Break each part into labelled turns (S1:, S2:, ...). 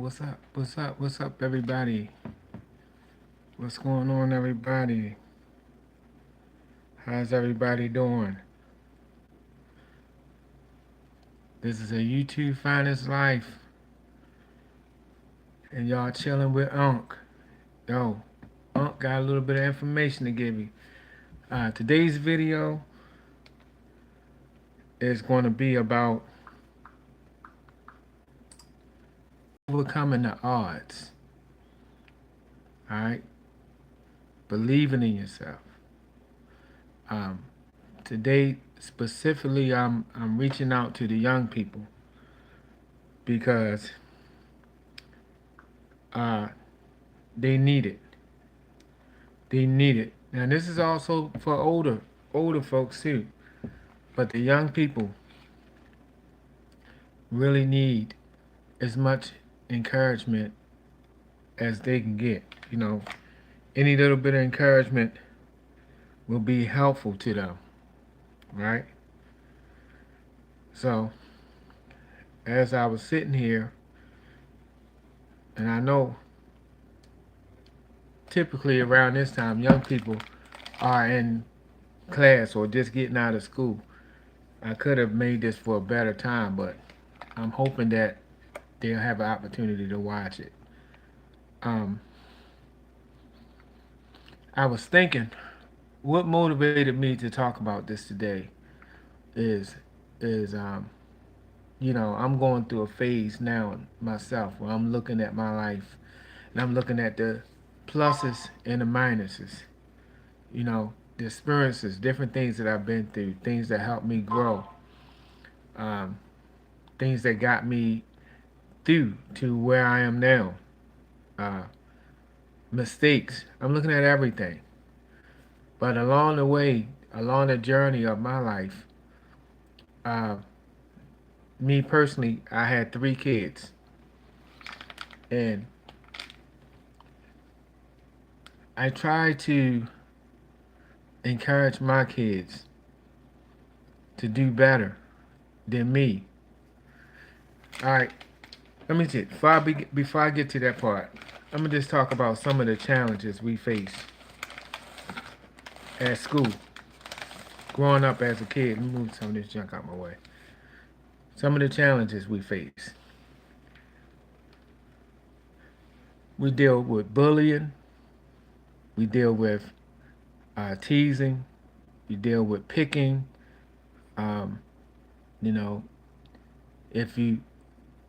S1: What's up? What's up? What's up, everybody? What's going on, everybody? How's everybody doing? This is a YouTube Finest Life, and y'all chilling with Unc. Yo, Unc got a little bit of information to give you. Today's video is going to be about overcoming the odds. All right, believing in yourself. Um, Today specifically, I'm reaching out to the young people because uh, they need it. They need it. Now this is also for older folks too. But the young people really need as much encouragement as they can get. You know, any little bit of encouragement will be helpful to them, right? So as I was sitting here, and I know typically around this time young people are in class or just getting out of school. I could have made this for a better time, but I'm hoping that they'll have an opportunity to watch it. Um, I was thinking, what motivated me to talk about this today is is I'm going through a phase now myself where I'm looking at my life and I'm looking at the pluses and the minuses. You know, the experiences, different things that I've been through, things that helped me grow, um, things that got me through to where I am now. Uh, Mistakes. I'm looking at everything. But along the way, along the journey of my life, uh, me personally, I had 3 kids, and I try to encourage my kids to do better than me. All right, let me see. Before I get to that part, I'm gonna just talk about some of the challenges we face at school. Growing up as a kid, let me move some of this junk out my way. Some of the challenges we face. We deal with bullying. We deal with teasing. We deal with picking. Um, you know, if you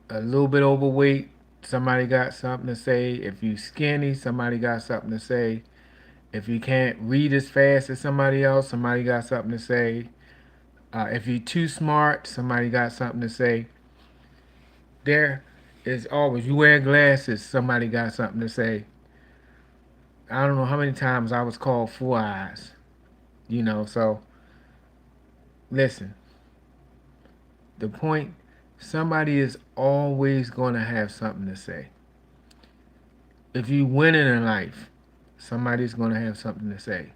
S1: a little bit overweight, somebody got something to say. If you skinny, somebody got something to say. If you can't read as fast as somebody else, somebody got something to say. If you're too smart, somebody got something to say. There is always, you wear glasses, somebody got something to say. I don't know how many times I was called four eyes, so listen, the point, somebody is always going to have something to say. If you winning in life, somebody's going to have something to say.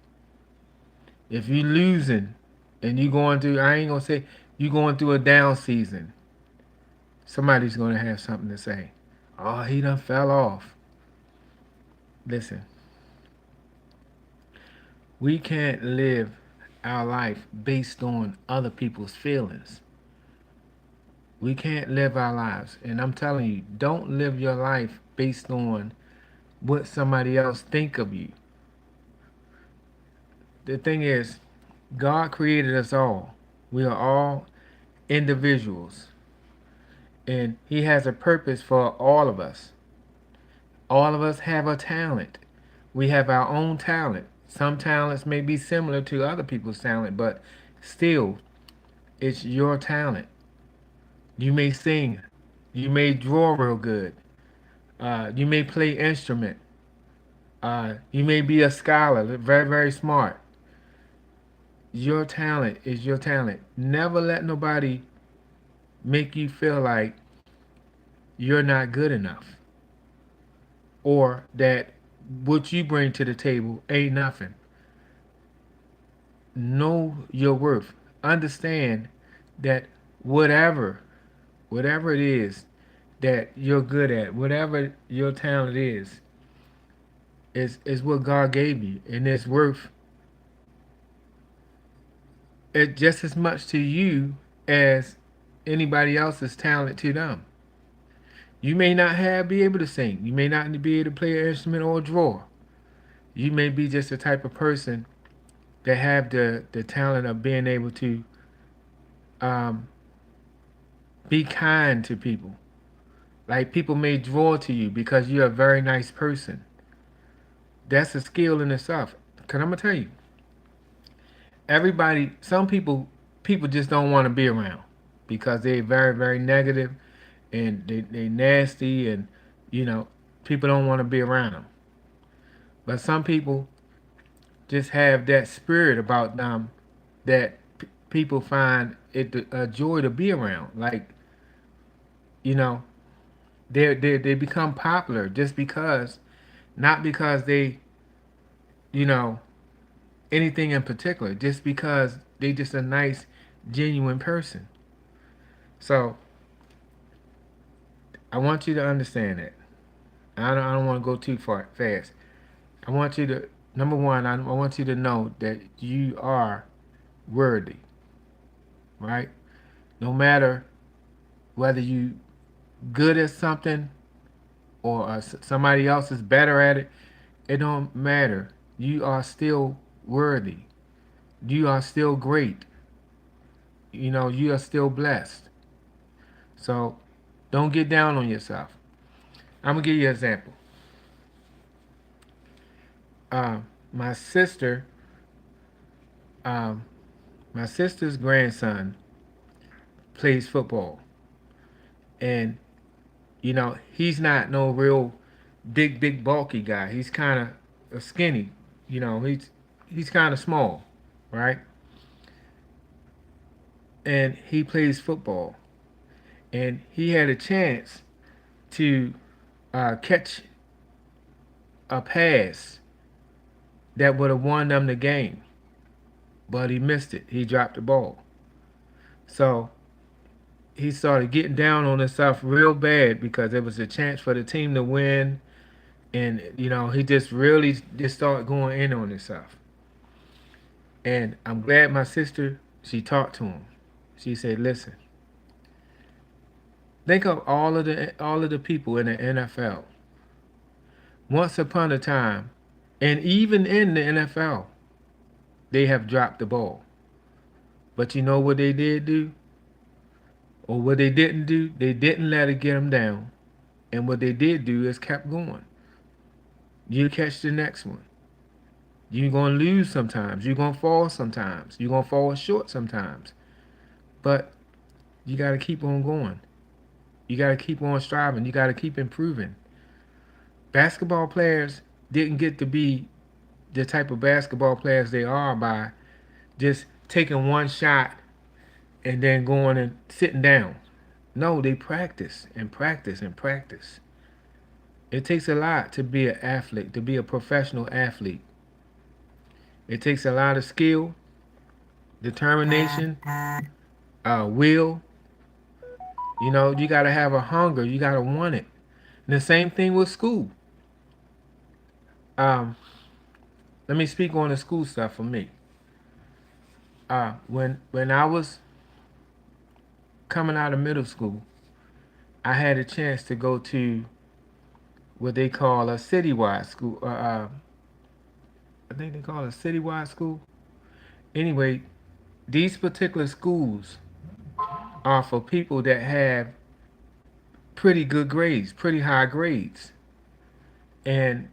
S1: If you losing and you going through, I ain't going to say you going through a down season, somebody's going to have something to say. Oh, he done fell off. Listen, we can't live our life based on other people's feelings. We can't live our lives. And I'm telling you, don't live your life based on what somebody else think of you. The thing is, God created us all. We are all individuals. And he has a purpose for all of us. All of us have a talent. We have our own talent. Some talents may be similar to other people's talent, but still, it's your talent. You may sing. You may draw real good. You may play instrument. You may be a scholar, very, very smart. Your talent is your talent. Never let nobody make you feel like you're not good enough or that what you bring to the table ain't nothing. Know your worth. Understand that whatever it is that you're good at, whatever your talent is what God gave you, and it's worth it just as much to you as anybody else's talent to them. You may not have be able to sing. You may not be able to play an instrument or draw. You may be just the type of person that have the talent of being able to um, be kind to people. Like people may draw to you because you're a very nice person. That's a skill in itself. Cause I'm gonna tell you, everybody, some people just don't want to be around because they're very negative and they nasty and you know people don't want to be around them. But some people just have that spirit about them that people find it a joy to be around. Like you know, they become popular just because, not because they, you know, anything in particular, just because they just a nice, genuine person. So I want you to understand that. I don't want to go too far fast. I want you to number one. I want you to know that you are worthy, right? No matter whether you good at something or somebody else is better at it, it don't matter. You are still worthy. You are still great. You know, you are still blessed. So don't get down on yourself. I'm gonna give you an example. Uh, my sister, um, my sister's grandson plays football, and you know he's not no real big bulky guy. He's kind of skinny. You know, he's kind of small, right? And he plays football, and he had a chance to catch a pass that would have won them the game, but he missed it. He dropped the ball. So he started getting down on himself real bad because it was a chance for the team to win, and you know he just really just started going in on himself. And I'm glad my sister she talked to him. She said, "Listen, think of all of the people in the NFL. Once upon a time, and even in the NFL, they have dropped the ball. But you know what they did do? Or what they didn't do? They didn't let it get them down. And what they did do is kept going. You catch the next one. You're going to lose sometimes. You're going to fall sometimes. You're going to fall short sometimes. But you got to keep on going. You got to keep on striving. You got to keep improving. Basketball players didn't get to be the type of basketball players they are by just taking one shot and then going and sitting down. No, they practice and practice and practice. It takes a lot to be an athlete, to be a professional athlete. It takes a lot of skill, determination, will. You know, you got to have a hunger. You got to want it. And the same thing with school. Um, Let me speak on the school stuff for me. When I was coming out of middle school, I had a chance to go to what they call a citywide school. I think they call it a citywide school. Anyway, these particular schools are for people that have pretty good grades, pretty high grades. And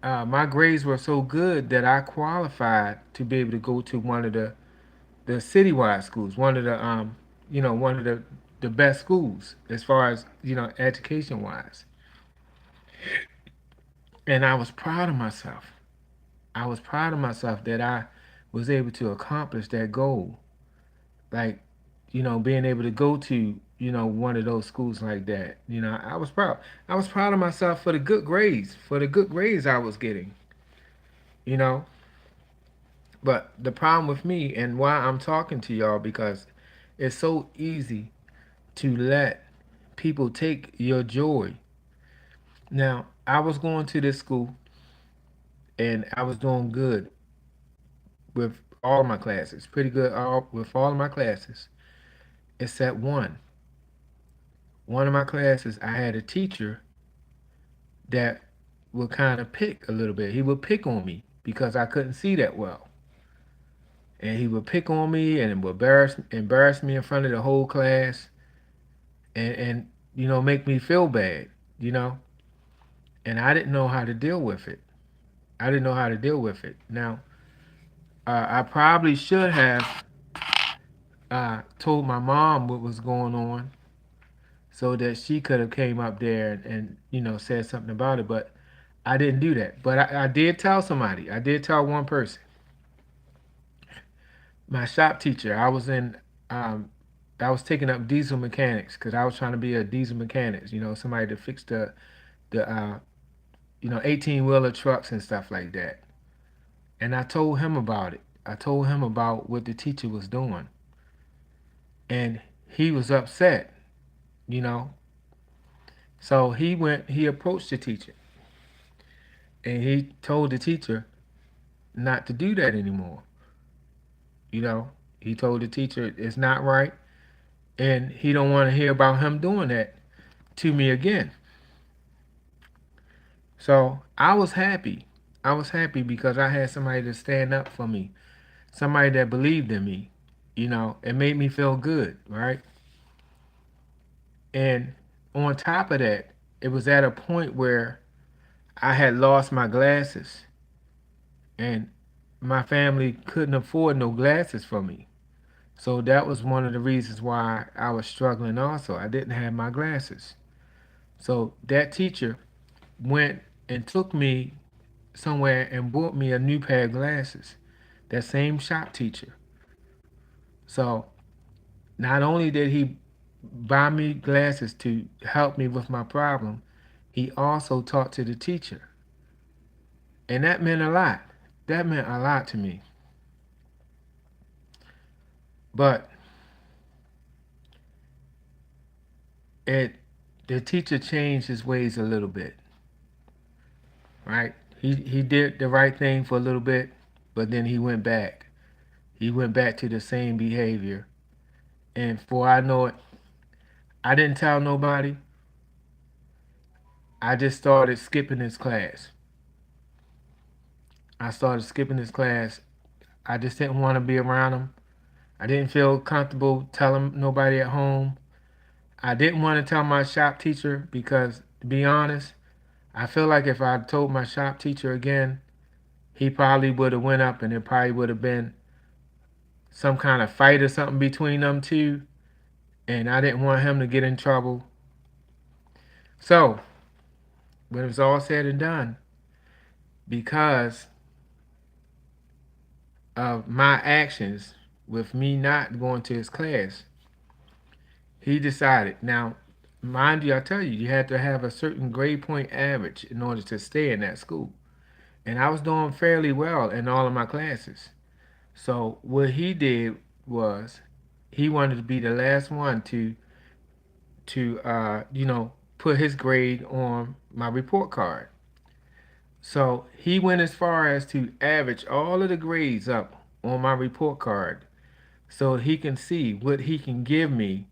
S1: my grades were so good that I qualified to be able to go to one of the citywide schools, one of the one of the best schools as far as education wise. And I was proud of myself. I was proud of myself that I was able to accomplish that goal. Like, being able to go to, one of those schools like that. I was proud. I was proud of myself for the good grades, I was getting, you know. But the problem with me and why I'm talking to y'all because it's so easy to let people take your joy. Now, I was going to this school and I was doing good with all my classes, pretty good with all of my classes, except one. One of my classes, I had a teacher that would kind of pick a little bit. He would pick on me because I couldn't see that well. And he would pick on me and would embarrass me in front of the whole class and make me feel bad, you know. And I didn't know how to deal with it. I didn't know how to deal with it. Now, I probably should have told my mom what was going on so that she could have came up there and said something about it. But I didn't do that. But I did tell somebody. I did tell one person. My shop teacher. Um, I was taking up diesel mechanics because I was trying to be a diesel mechanic. Somebody to fix the 18-wheeler trucks and stuff like that. And I told him about it. I told him about what the teacher was doing. And he was upset, you know. So he approached the teacher and he told the teacher not to do that anymore. You know, he told the teacher it's not right and he don't want to hear about him doing that to me again. So I was happy. I was happy because I had somebody to stand up for me, somebody that believed in me. It made me feel good, right? And on top of that, it was at a point where I had lost my glasses and my family couldn't afford no glasses for me. So that was one of the reasons why I was struggling also. I didn't have my glasses. So that teacher went and took me somewhere and bought me a new pair of glasses. That same shop teacher. So not only did he buy me glasses to help me with my problem, he also talked to the teacher. And that meant a lot. That meant a lot to me. But it the teacher changed his ways a little bit, right? He did the right thing for a little bit, but then he went back. He went back to the same behavior. And before I know it, I didn't tell nobody. I just started skipping his class. I started skipping his class. I just didn't want to be around him. I didn't feel comfortable telling nobody at home. I didn't want to tell my shop teacher because, to be honest, I feel like if I told my shop teacher again, he probably would have went up and it probably would have been some kind of fight or something between them two. And I didn't want him to get in trouble. So, when it was all said and done, because of my actions with me not going to his class, he decided. Now, mind you, I tell you, you had to have a certain grade point average in order to stay in that school. And I was doing fairly well in all of my classes. So what he did was he wanted to be the last one to put his grade on my report card. So he went as far as to average all of the grades up on my report card so he can see what he can give me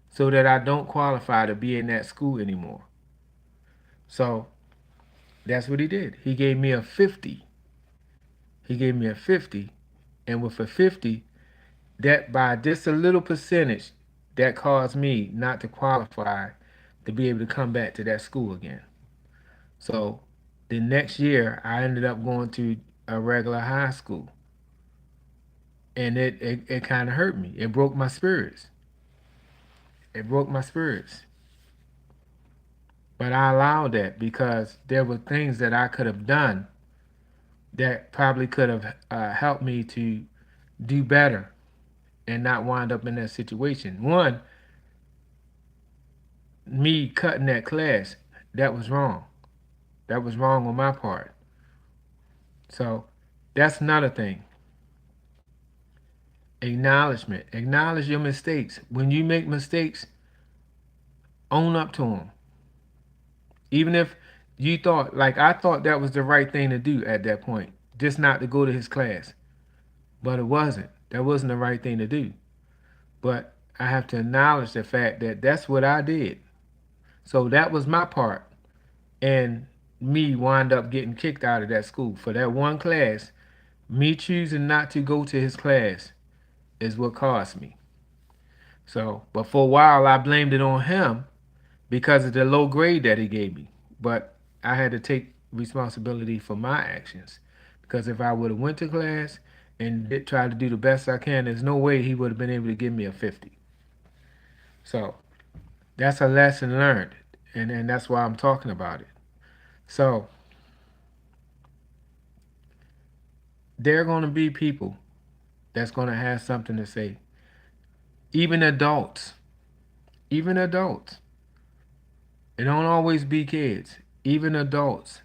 S1: so that I don't qualify to be in that school anymore. So that's what he did. He gave me a 50. He gave me a 50. And with a 50, that by just a little percentage, that caused me not to qualify to be able to come back to that school again. So the next year, I ended up going to a regular high school. And it kind of hurt me. It broke my spirits. It broke my spirits. But I allowed that because there were things that I could have done that probably could have helped me to do better and not wind up in that situation. One, me cutting that class, that was wrong. That was wrong on my part. So that's another thing. Acknowledgement. Acknowledge your mistakes. When you make mistakes, Own up to them. Even if you thought, like I thought that was the right thing to do at that point, just not to go to his class. But it wasn't. That wasn't the right thing to do. But I have to acknowledge the fact that that's what I did. So that was my part. And me wind up getting kicked out of that school for that one class. Me choosing not to go to his class is what cost me. So, but for a while, I blamed it on him because of the low grade that he gave me. But I had to take responsibility for my actions because if I would have went to class and did try to do the best I can, there's no way he would have been able to give me a 50. So that's a lesson learned, and that's why I'm talking about it. So there are going to be people that's going to have something to say, even adults, even adults. It don't always be kids. Even adults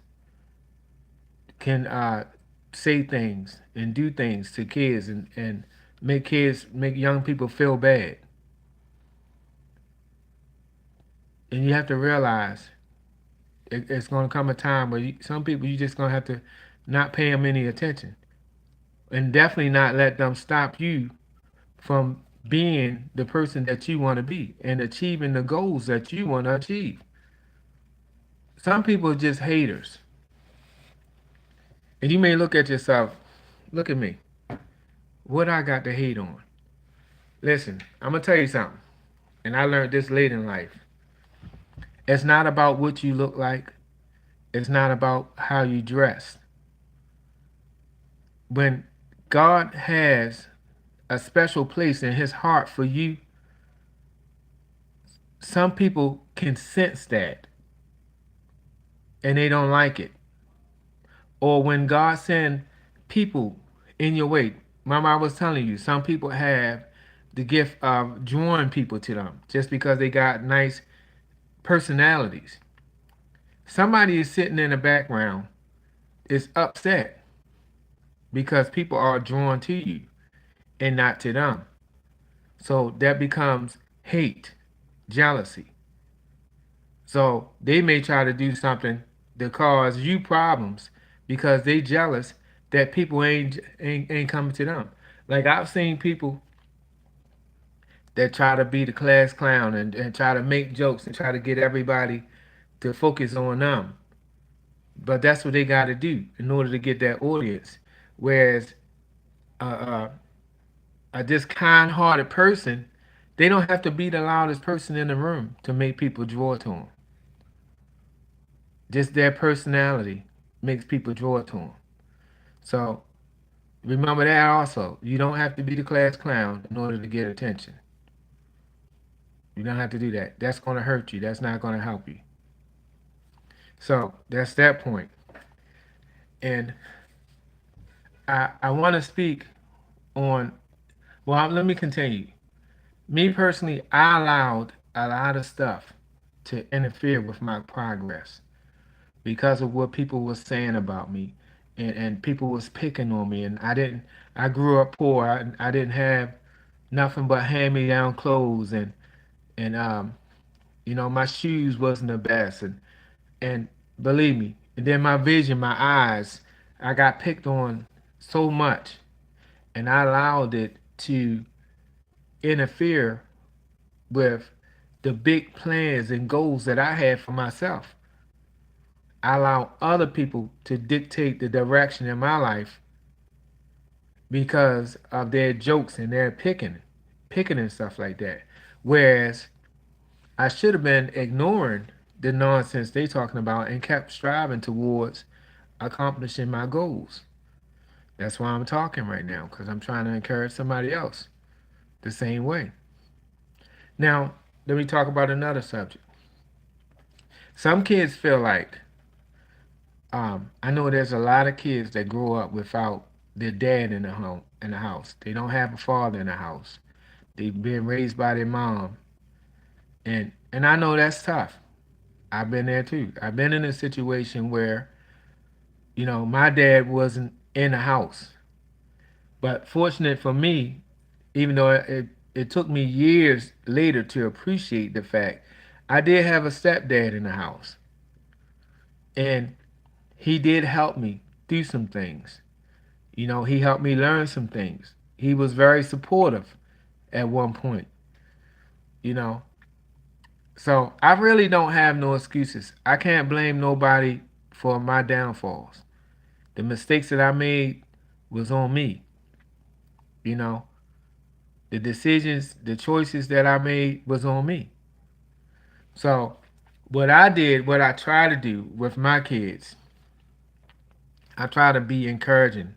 S1: can say things and do things to kids and make young people feel bad. And you have to realize it's going to come a time where some people you just going to have to not pay them any attention and definitely not let them stop you from being the person that you want to be and achieving the goals that you want to achieve. Some people are just haters. And you may look at yourself, look at me. What I got to hate on? Listen, I'm going to tell you something. And I learned this late in life. It's not about what you look like. It's not about how you dress. When God has a special place in his heart for you, some people can sense that and they don't like it. Or when God send people in your way. Mama, I was telling you, some people have the gift of drawing people to them just because they got nice personalities. Somebody is sitting in the background is upset because people are drawn to you and not to them. So that becomes hate, jealousy. So they may try to do something to cause you problems because they jealous that people ain't coming to them. Like I've seen people that try to be the class clown and try to make jokes and try to get everybody to focus on them. But that's what they got to do in order to get that audience. Whereas uh, uh, a this kind-hearted person, they don't have to be the loudest person in the room to make people draw to them. Just their personality makes people draw to them. So remember that also. You don't have to be the class clown in order to get attention. You don't have to do that. That's going to hurt you. That's not going to help you. So that's that point. And I want to speak on, well, let me continue. Me personally, I allowed a lot of stuff to interfere with my progress because of what people were saying about me and people was picking on me and I grew up poor. I didn't have nothing but hand me down clothes and my shoes wasn't the best and believe me, and then my vision, my eyes, I got picked on so much and I allowed it to interfere with the big plans and goals that I had for myself. I allow other people to dictate the direction in my life because of their jokes and their picking and stuff like that. Whereas I should have been ignoring the nonsense they talking about and kept striving towards accomplishing my goals. That's why I'm talking right now because I'm trying to encourage somebody else the same way. Now, let me talk about another subject. Some kids feel like I know there's a lot of kids that grow up without their dad in the house. They don't have a father in the house. They've been raised by their mom, and I know that's tough. I've been there too. I've been in a situation where my dad wasn't in the house, but fortunate for me, even though it took me years later to appreciate the fact, I did have a stepdad in the house, and he did help me do some things. You know, he helped me learn some things. He was very supportive at one point, you know. So I really don't have no excuses. I can't blame nobody for my downfalls. The mistakes that I made was on me, you know. The decisions, the choices that I made was on me. So what I did, what I try to do with my kids, I try to be encouraging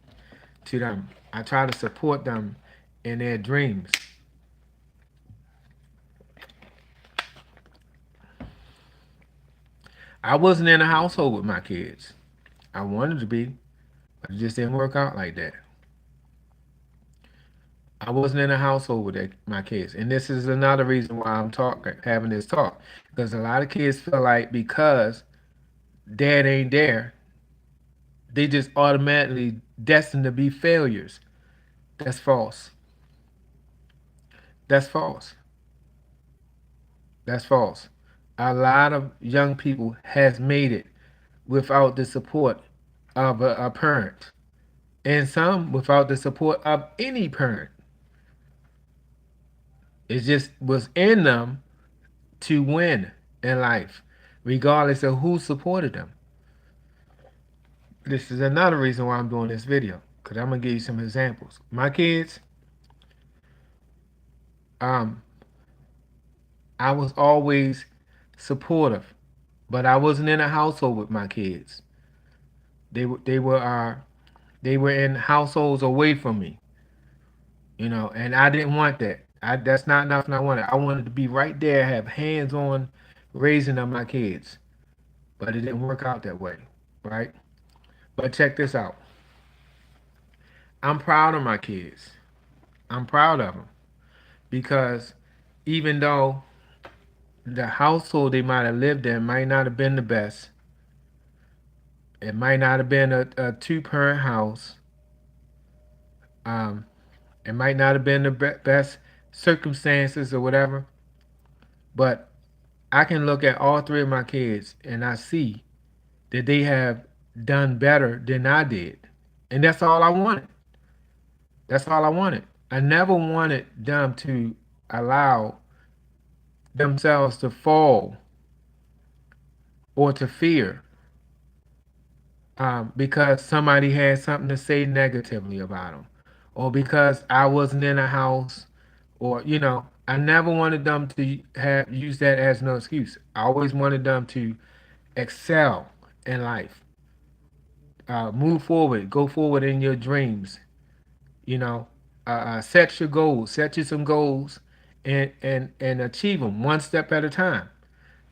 S1: to them. I try to support them in their dreams. I wasn't in a household with my kids. I wanted to be, but it just didn't work out like that. I wasn't in a household with my kids, and this is another reason why I'm talking, having this talk, because a lot of kids feel like because dad ain't there, they just automatically destined to be failures. That's false. That's false. That's false. A lot of young people has made it without the support of a parent, and some without the support of any parent. It just was in them to win in life, regardless of who supported them. This is another reason why I'm doing this video, because I'm gonna give you some examples. My kids, um, I was always supportive, but I wasn't in a household with my kids. They were in households away from me, you know, and I didn't want that. That's not nothing I wanted. I wanted to be right there, have hands on raising of my kids, but it didn't work out that way, right? But check this out. I'm proud of my kids. I'm proud of them because even though the household they might have lived in might not have been the best, it might not have been a two-parent house. Um, it might not have been the best circumstances or whatever, but I can look at all three of my kids and I see that they have done better than I did. And that's all I wanted. That's all I wanted. I never wanted them to allow themselves to fall or to fear because somebody had something to say negatively about them or because I wasn't in a house or, you know, I never wanted them to have use that as no excuse. I always wanted them to excel in life, move forward, go forward in your dreams, you know, set your goals, set you some goals and achieve them one step at a time.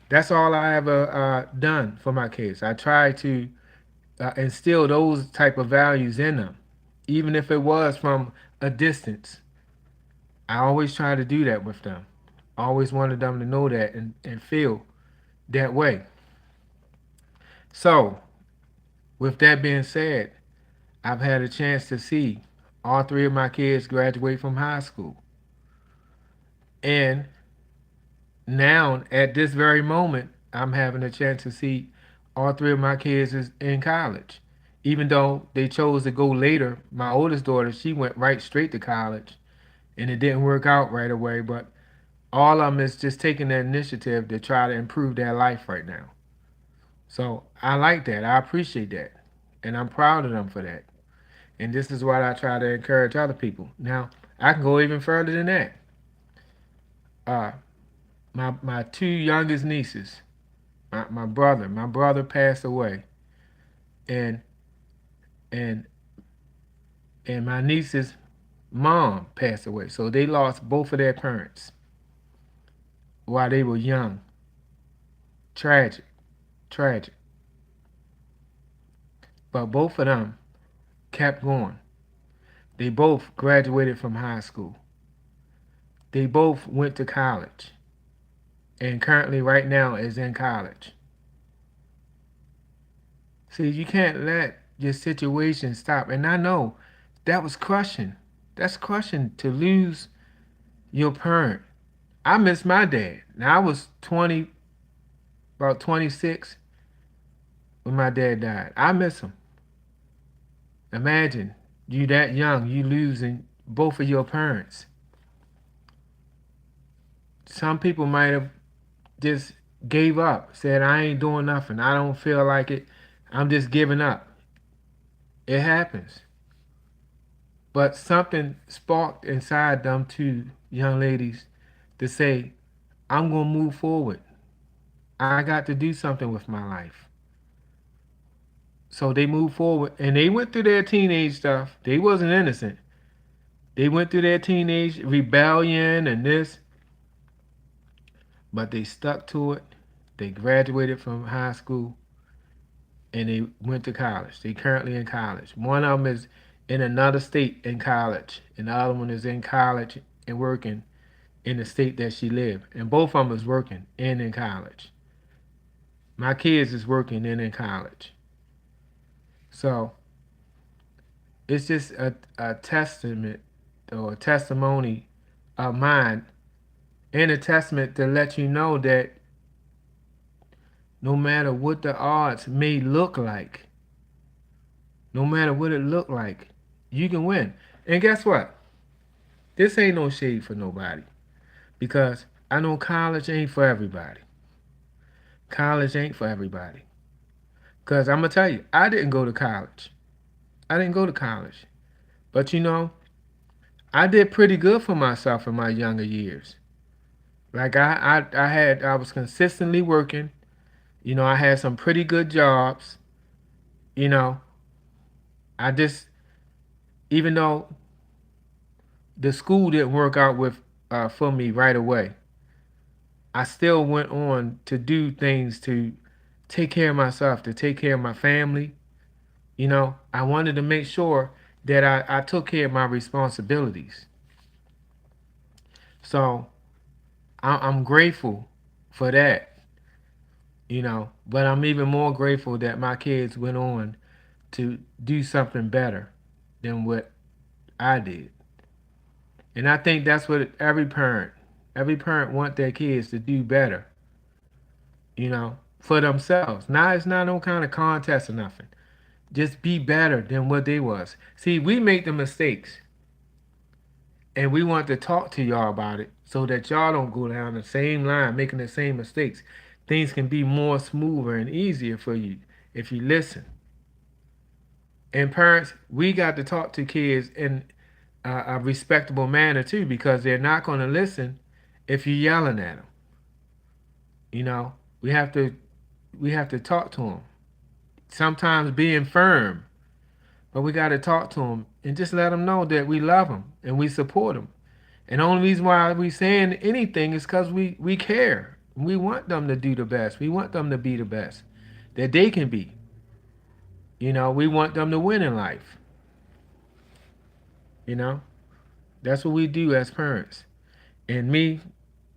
S1: That's all I ever done for my kids. I try to instill those type of values in them, even if it was from a distance. I always try to do that with them. I always wanted them to know that and feel that way. So, with that being said, I've had a chance to see all three of my kids graduate from high school. And now, at this very moment, I'm having a chance to see all three of my kids is in college. Even though they chose to go later, my oldest daughter, she went right straight to college and it didn't work out right away. But all of them is just taking the initiative to try to improve their life right now. So I like that. I appreciate that. And I'm proud of them for that. And this is what I try to encourage other people. Now, I can go even further than that. Uh, my two youngest nieces, my brother passed away, and and and my niece's mom passed away. So they lost both of their parents while they were young. Tragic, tragic. But both of them kept going. They both graduated from high school. They both went to college, and currently, right now, is in college. See, you can't let your situation stop. And I know that was crushing. That's crushing to lose your parent. I miss my dad. Now I was 20. about 26, when my dad died. I miss him. Imagine you that young, you losing both of your parents. Some people might have just gave up, said, I ain't doing nothing. I don't feel like it. I'm just giving up. It happens. But something sparked inside them two young ladies to say, I'm going to move forward. I got to do something with my life. So they moved forward and they went through their teenage stuff. They wasn't innocent. They went through their teenage rebellion and this, but they stuck to it. They graduated from high school and they went to college. They currently in college. One of them is in another state in college, and the other one is in college and working in the state that she lived. And both of them is working and in college. My kids is working and in college. So it's just a testament or a testimony of mine and a testament to let you know that no matter what the odds may look like, no matter what it look like, you can win. And guess what? This ain't no shade for nobody because I know college ain't for everybody. College ain't for everybody. Because I'm going to tell you, I didn't go to college. I didn't go to college. But you know, I did pretty good for myself in my younger years. Like I was consistently working. You know, I had some pretty good jobs. You know, I just, even though the school didn't work out with for me right away, I still went on to do things to take care of myself, to take care of my family. You know, I wanted to make sure that I took care of my responsibilities. So I'm grateful for that, you know, but I'm even more grateful that my kids went on to do something better than what I did. And I think that's what every parent want their kids to do better, you know, for themselves. Now it's not no kind of contest or nothing. Just be better than what they was. See, we make the mistakes and we want to talk to y'all about it so that y'all don't go down the same line making the same mistakes. Things can be more smoother and easier for you if you listen. And parents, we got to talk to kids in a respectable manner too, because they're not going to listen if you're yelling at them. You know, we have to talk to them. Sometimes being firm, but we got to talk to them and just let them know that we love them and we support them. And the only reason why we saying anything is because we care. We want them to do the best. We want them to be the best that they can be. You know, we want them to win in life. You know, that's what we do as parents. And me,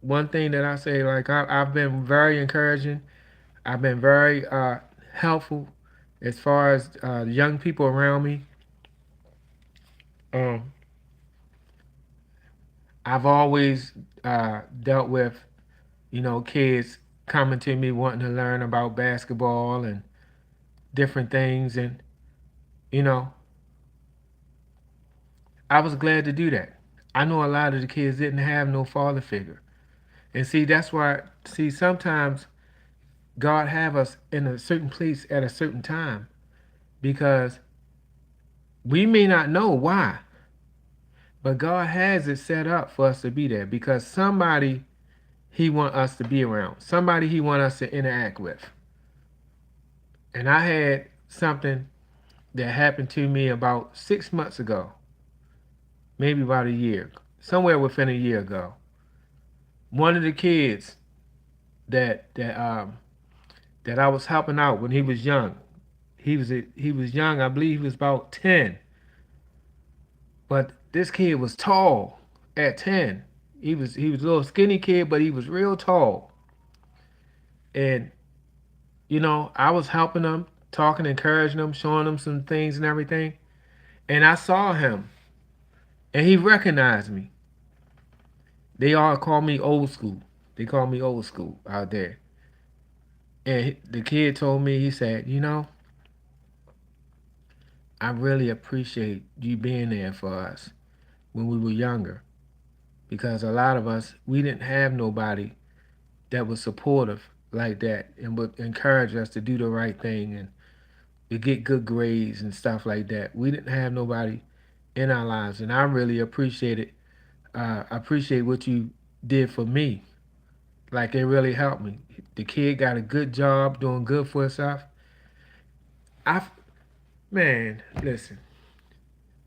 S1: one thing that I say, like I've been very encouraging. I've been very helpful as far as young people around me. Um, I've always dealt with, you know, kids coming to me wanting to learn about basketball and different things. And, you know, I was glad to do that. I know a lot of the kids didn't have no father figure. And see, that's why, see, sometimes God have us in a certain place at a certain time because we may not know why, but God has it set up for us to be there because somebody he want us to be around, somebody he want us to interact with. And I had something that happened to me about 6 months ago, maybe about a year, somewhere within a year ago. One of the kids that I was helping out when he was young, he was young. I believe he was about 10, but this kid was tall at 10. He was a little skinny kid, but he was real tall. And you know, I was helping him, talking, encouraging him, showing him some things and everything. And I saw him, and he recognized me. They all call me old school. They call me old school out there. And the kid told me, he said, you know, I really appreciate you being there for us when we were younger, because a lot of us, we didn't have nobody that was supportive like that and would encourage us to do the right thing and to get good grades and stuff like that. We didn't have nobody in our lives, and I really appreciate it. I appreciate what you did for me. Like, it really helped me. The kid got a good job, doing good for himself. I, man, listen,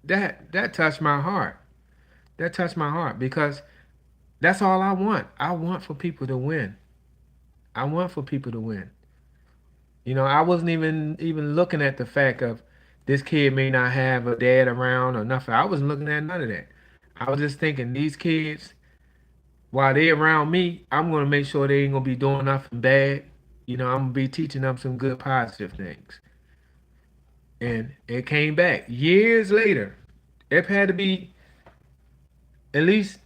S1: that touched my heart. That touched my heart because that's all I want. I want for people to win. I want for people to win. You know, I wasn't even looking at the fact of this kid may not have a dad around or nothing. I wasn't looking at none of that. I was just thinking these kids, while they around me, I'm gonna make sure they ain't gonna be doing nothing bad. You know, I'm gonna be teaching them some good positive things. And it came back years later. It had to be at least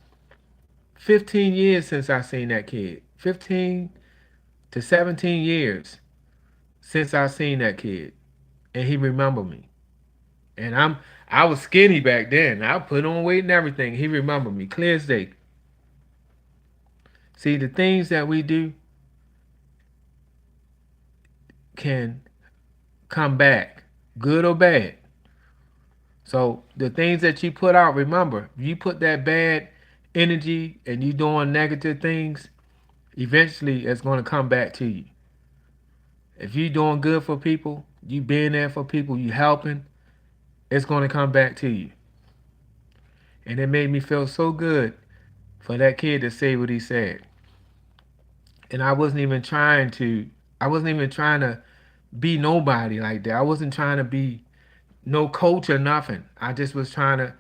S1: 15 years since I seen that kid. 15 to 17 years since I seen that kid. And he remembered me. And I was skinny back then. I put on weight and everything. He remembered me clear as day. See, the things that we do can come back, good or bad. So the things that you put out, remember, if you put that bad energy and you doing negative things, eventually it's going to come back to you. If you doing good for people, you being there for people, you helping, it's going to come back to you. And it made me feel so good for that kid to say what he said. And I wasn't even trying to be nobody like that. I wasn't trying to be no coach or nothing. I just was trying to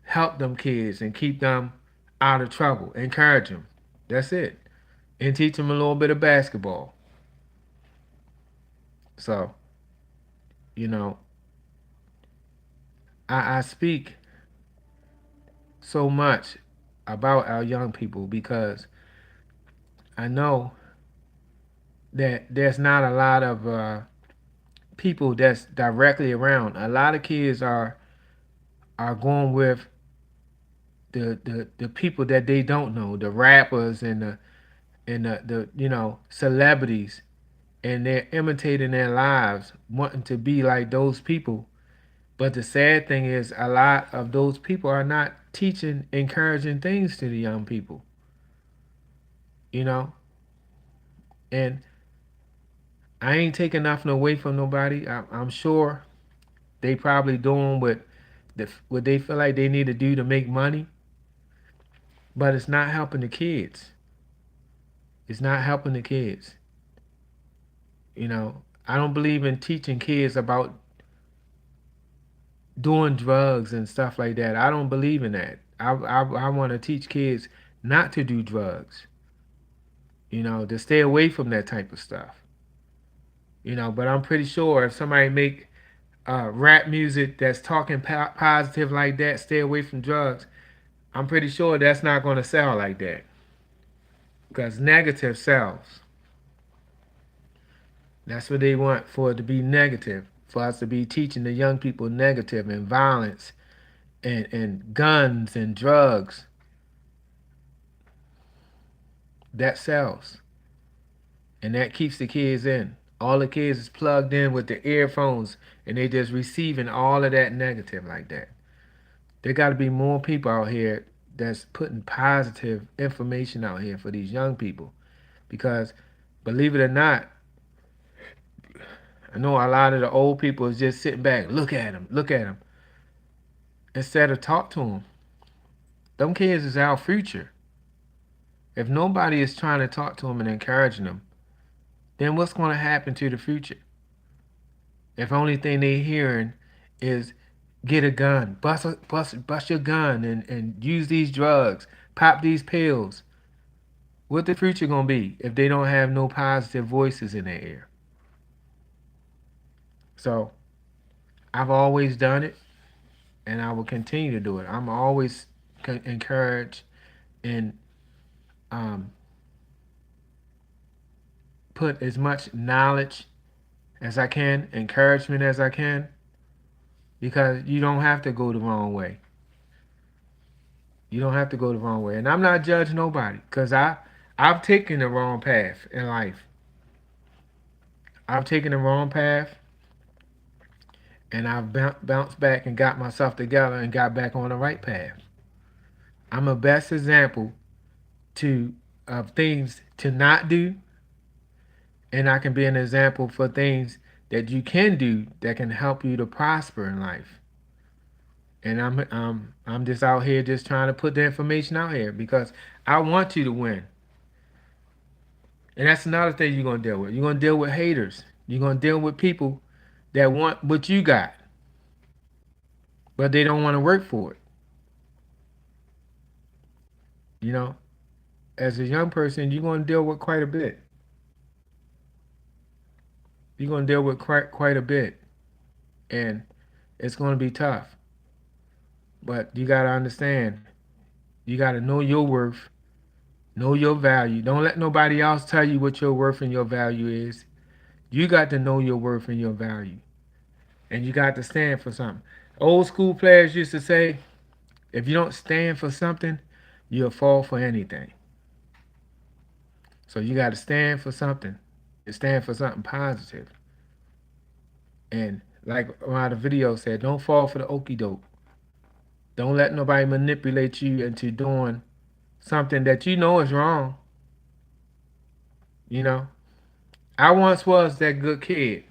S1: help them kids and keep them out of trouble, encourage them. That's it. And teach them a little bit of basketball. So, you know, I speak so much about our young people because I know that there's not a lot of people that's directly around. A lot of kids are going with the people that they don't know, the rappers and the celebrities, and they're imitating their lives, wanting to be like those people. But the sad thing is, a lot of those people are not teaching encouraging things to the young people. You know, and I ain't taking nothing away from nobody. I'm sure they probably doing what they feel like they need to do to make money, but it's not helping the kids. It's not helping the kids. You know, I don't believe in teaching kids about doing drugs and stuff like that. I don't believe in that. I want to teach kids not to do drugs. You know, to stay away from that type of stuff. You know, but I'm pretty sure if somebody make rap music that's talking positive like that, stay away from drugs, I'm pretty sure that's not going to sell like that because negative sells. That's what they want, for it to be negative, for us to be teaching the young people negative and violence and guns and drugs. That sells. And that keeps the kids in. All the kids is plugged in with the earphones and they just receiving all of that negative like that. There got to be more people out here that's putting positive information out here for these young people. Because believe it or not, I know a lot of the old people is just sitting back, look at them, instead of talk to them. Them kids is our future. If nobody is trying to talk to them and encouraging them, then what's going to happen to the future? If only thing they hearing is get a gun, bust your gun, and use these drugs, pop these pills. What the future gonna be if they don't have no positive voices in their ear? So I've always done it, and I will continue to do it. I'm always encourage and um, put as much knowledge as I can, encouragement as I can, because you don't have to go the wrong way. You don't have to go the wrong way. And I'm not judging nobody, because I've taken the wrong path in life. I've taken the wrong path, and I've bounced back and got myself together and got back on the right path. I'm a best example to of things to not do, and I can be an example for things that you can do that can help you to prosper in life. And I'm just out here just trying to put the information out here because I want you to win. And that's another thing you're gonna deal with. You're gonna deal with haters. You're gonna deal with people that want what you got, but they don't want to work for it. You know, as a young person, you're gonna deal with quite a bit. You're gonna deal with quite a bit, and it's gonna be tough. But you gotta understand. You gotta know your worth, know your value. Don't let nobody else tell you what your worth and your value is. You got to know your worth and your value. And you got to stand for something. Old school players used to say, if you don't stand for something, you'll fall for anything. So you got to stand for something. You stand for something positive. And like one of the video said, don't fall for the okie doke. Don't let nobody manipulate you into doing something that you know is wrong. You know, I once was that good kid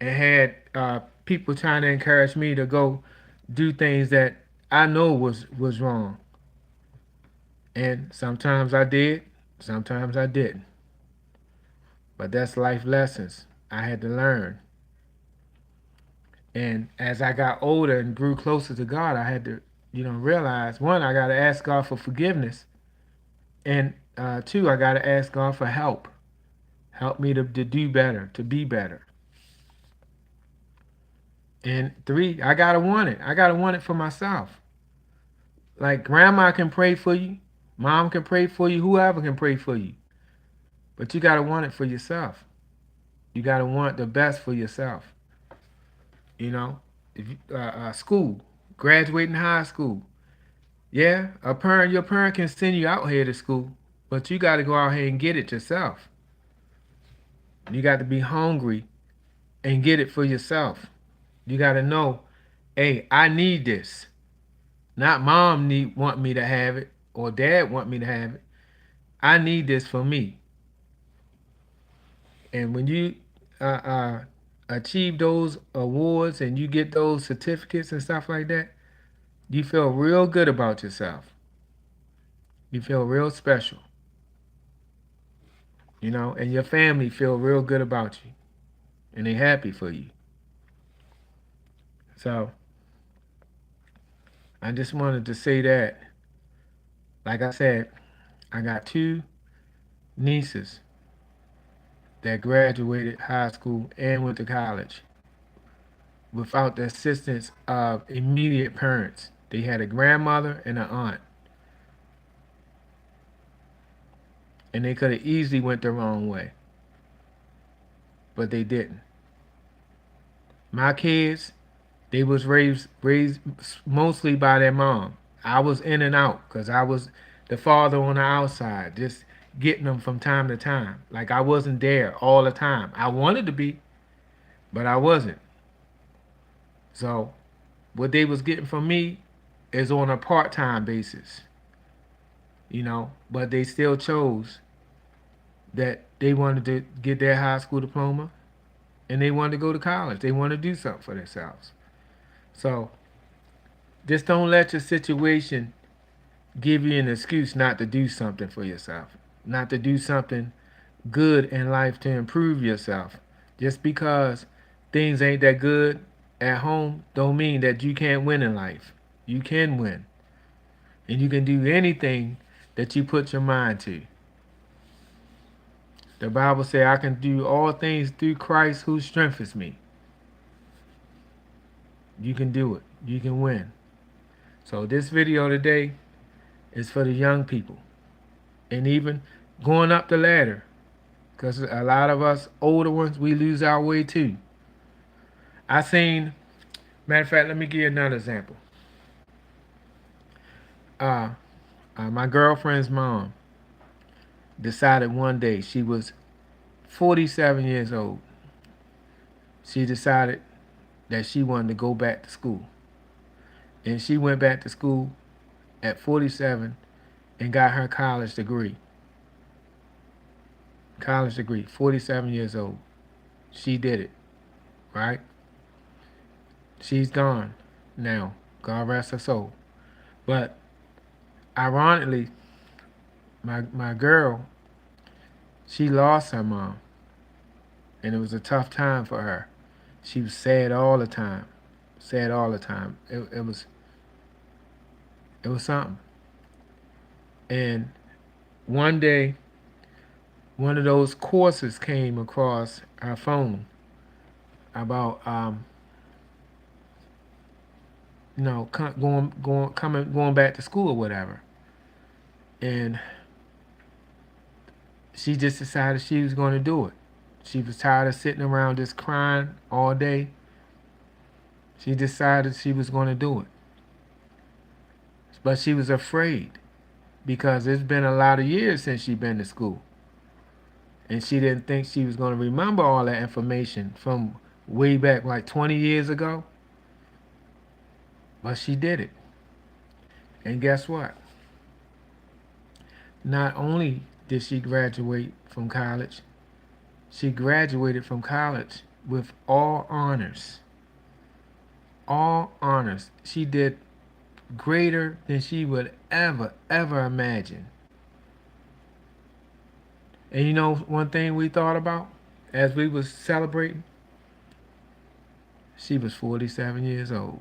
S1: and had people trying to encourage me to go do things that I know was wrong. And sometimes I did, sometimes I didn't. But that's life lessons I had to learn. And as I got older and grew closer to God, I had to, realize, one, I got to ask God for forgiveness. And two, I got to ask God for help. Help me to do better, to be better. And three, I got to want it. I got to want it for myself. Like grandma can pray for you, mom can pray for you, whoever can pray for you. But you got to want it for yourself. You got to want the best for yourself. You know, if you, school, graduating high school. Yeah, your parent can send you out here to school, but you got to go out here and get it yourself. You got to be hungry and get it for yourself. You got to know, hey, I need this. Not mom want me to have it or dad want me to have it. I need this for me. And when you achieve those awards and you get those certificates and stuff like that, you feel real good about yourself. You feel real special. And your family feel real good about you. And they happy for you. So I just wanted to say that. Like I said, I got two nieces that graduated high school and went to college without the assistance of immediate parents. They had a grandmother and an aunt. And they could have easily went the wrong way. But they didn't. My kids, they was raised mostly by their mom. I was in and out because I was the father on the outside, just getting them from time to time. Like I wasn't there all the time. I wanted to be, but I wasn't. So what they was getting from me is on a part-time basis. But they still chose that they wanted to get their high school diploma and they wanted to go to college. They want to do something for themselves. So just don't let your situation give you an excuse not to do something for yourself, not to do something good in life to improve yourself. Just because things ain't that good at home don't mean that you can't win in life. You can win. And you can do anything that you put your mind to. The Bible says, I can do all things through Christ who strengthens me. You can do it. You can win. So this video today is for the young people. And even going up the ladder. because a lot of us older ones, we lose our way too. I seen, matter of fact, let me give you another example. Uh, my girlfriend's mom decided one day, she was 47 years old. She decided that she wanted to go back to school. And she went back to school at 47 and got her college degree. College degree, 47 years old. She did it, right? She's gone now. God rest her soul. But ironically, my girl, she lost her mom. And it was a tough time for her. She was sad all the time. Sad all the time. It was something. And one day, one of those courses came across her phone about going back to school or whatever. And she just decided she was going to do it. She was tired of sitting around just crying all day. She decided she was going to do it. But she was afraid because it's been a lot of years since she'd been to school. And she didn't think she was going to remember all that information from way back like 20 years ago. But she did it. And guess what? Not only did she graduate from college, she graduated from college with all honors. All honors. She did greater than she would ever imagine. And you know one thing we thought about as we was celebrating? She was 47 years old.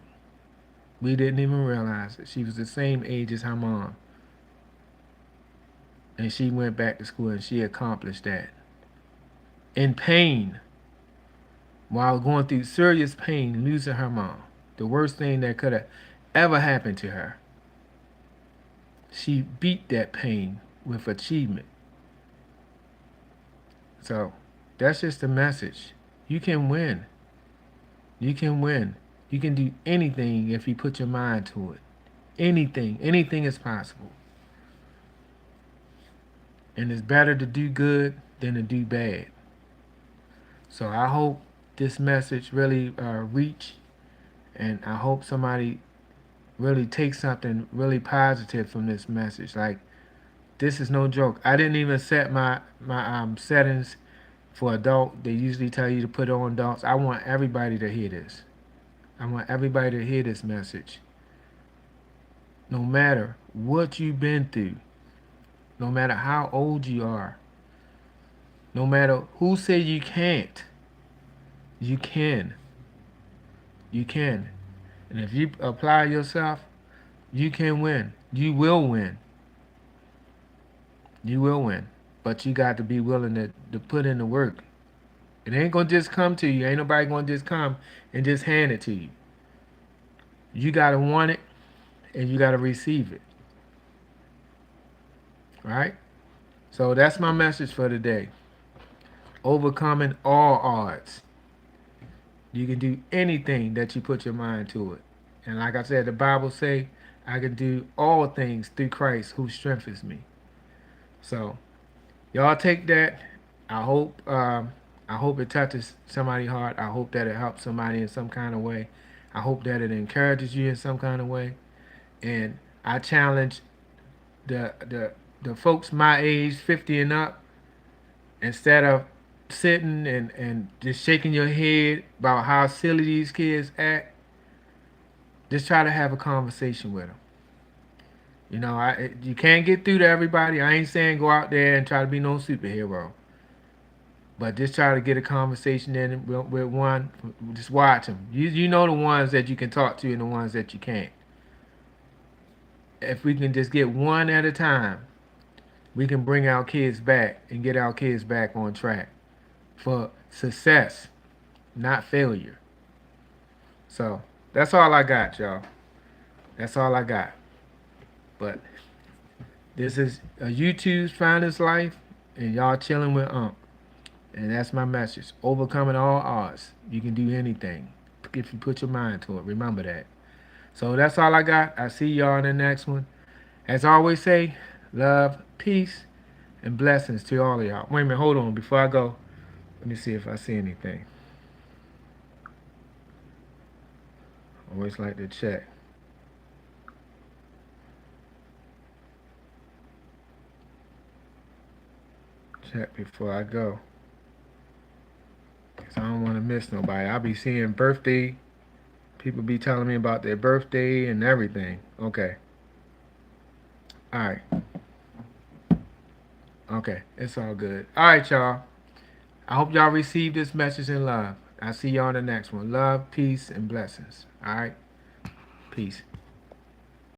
S1: We didn't even realize it. She was the same age as her mom. And she went back to school and she accomplished that. In pain, while going through serious pain, losing her mom. The worst thing that could have ever happened to her. She beat that pain with achievement. So that's just the message. You can win. You can win. You can do anything if you put your mind to it. Anything. Anything is possible. And it's better to do good than to do bad. So I hope this message really reach, and I hope somebody really takes something really positive from this message. Like, this is no joke. I didn't even set my settings for adult. They usually tell you to put on adults. I want everybody to hear this. I want everybody to hear this message. No matter what you've been through, no matter how old you are, no matter who said you can't, you can. You can. And if you apply yourself, you can win. You will win. You will win. But you got to be willing to put in the work. It ain't going to just come to you. Ain't nobody going to just come and just hand it to you. You got to want it and you got to receive it. All right? So that's my message for today. Overcoming all odds. You can do anything that you put your mind to it. And like I said, the Bible say, I can do all things through Christ who strengthens me. So y'all take that. I hope it touches somebody's heart. I hope that it helps somebody in some kind of way. I hope that it encourages you in some kind of way. And I challenge the folks my age, 50 and up, instead of sitting and just shaking your head about how silly these kids act, just try to have a conversation with them. You know, you can't get through to everybody. I ain't saying go out there and try to be no superhero. But just try to get a conversation in with one. Just watch them. You know the ones that you can talk to and the ones that you can't. If we can just get one at a time, we can bring our kids back and get our kids back on track for success, not failure. So that's all I got, y'all. That's all I got. But this is a YouTube's Finest Life, and y'all chilling with Unc. And that's my message. Overcoming all odds. You can do anything if you put your mind to it. Remember that. So that's all I got. I see y'all in the next one. As I always say, love, peace, and blessings to all of y'all. Wait a minute, hold on. Before I go, let me see if I see anything. Always like to check. Check before I go. Because I don't want to miss nobody. I'll be seeing birthday. People be telling me about their birthday and everything. Okay. All right. Okay. It's all good. All right, y'all. I hope y'all receive this message in love. I'll see y'all in the next one. Love, peace, and blessings. All right. Peace.